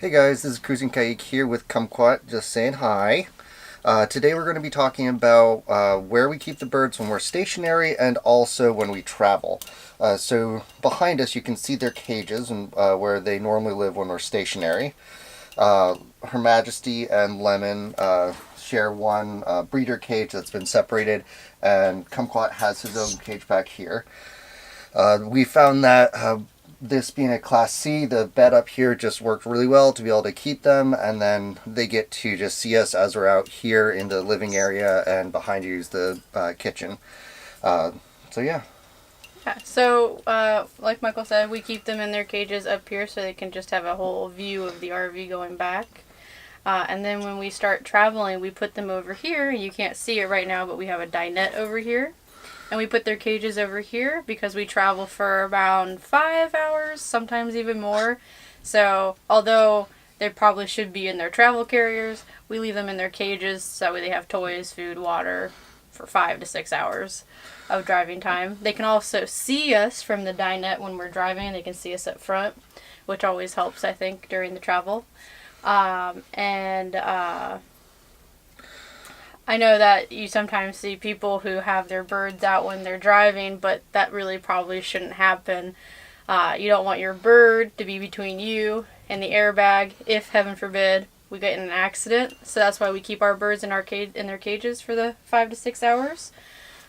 Hey guys, this is Cruising Caique here with Kumquat, just saying hi. Today we're going to be talking about where we keep the birds when we're stationary and also when we travel. So behind us you can see their cages and where they normally live when we're stationary. Her Majesty and Lemon share one breeder cage that's been separated, and Kumquat has his own cage back here. We found that this being a Class C, the bed up here just worked really well to be able to keep them, and then they get to just see us as we're out here in the living area, and behind you is the kitchen. So yeah. Yeah, so like Michael said, we keep them in their cages up here so they can just have a whole view of the RV going back. And then when we start traveling, we put them over here. You can't see it right now, but we have a dinette over here. And we put their cages over here because we travel for around 5 hours, sometimes even more. So although they probably should be in their travel carriers, we leave them in their cages so that way they have toys, food, water for 5 to 6 hours of driving time. They can also see us from the dinette when we're driving. They can see us up front, which always helps, I think, during the travel. I know that you sometimes see people who have their birds out when they're driving, but that really probably shouldn't happen. You don't want your bird to be between you and the airbag if, heaven forbid, we get in an accident. So that's why we keep our birds in their cages for the 5 to 6 hours.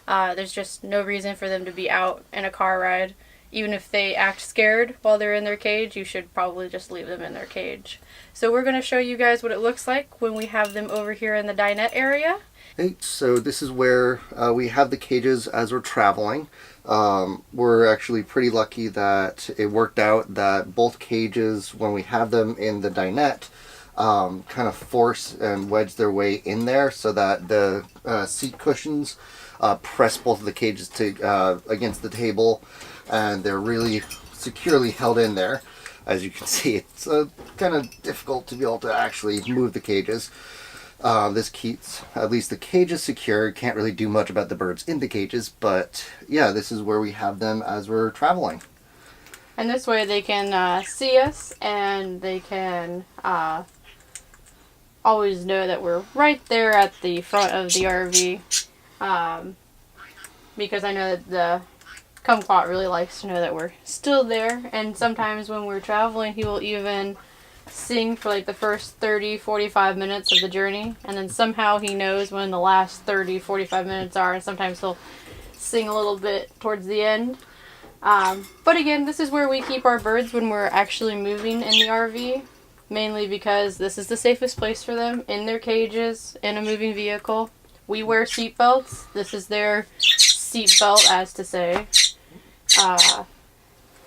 There's just no reason for them to be out in a car ride. Even if they act scared while they're in their cage, you should probably just leave them in their cage. So we're going to show you guys what it looks like when we have them over here in the dinette area. Hey, so this is where we have the cages as we're traveling. We're actually pretty lucky that it worked out that both cages, when we have them in the dinette, kind of force and wedge their way in there so that the seat cushions press both of the cages against the table, and they're really securely held in there. As you can see, it's kind of difficult to be able to actually move the cages. This keeps at least the cages secure. Can't really do much about the birds in the cages, but yeah, this is where we have them as we're traveling. And this way they can see us, and they can always know that we're right there at the front of the RV. Because I know that the Kumquat really likes to know that we're still there, and sometimes when we're traveling he will even sing for like the first 30-45 minutes of the journey, and then somehow he knows when the last 30-45 minutes are, and sometimes he'll sing a little bit towards the end. But again, this is where we keep our birds when we're actually moving in the RV, mainly because this is the safest place for them, in their cages, in a moving vehicle. We wear seat belts. This is their seat belt, as to say.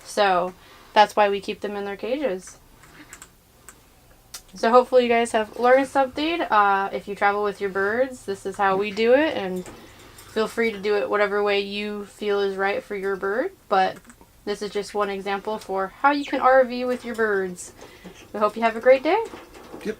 So that's why we keep them in their cages. So hopefully you guys have learned something. If you travel with your birds, this is how we do it, and feel free to do it whatever way you feel is right for your bird. But this is just one example for how you can RV with your birds. We hope you have a great day. Yep.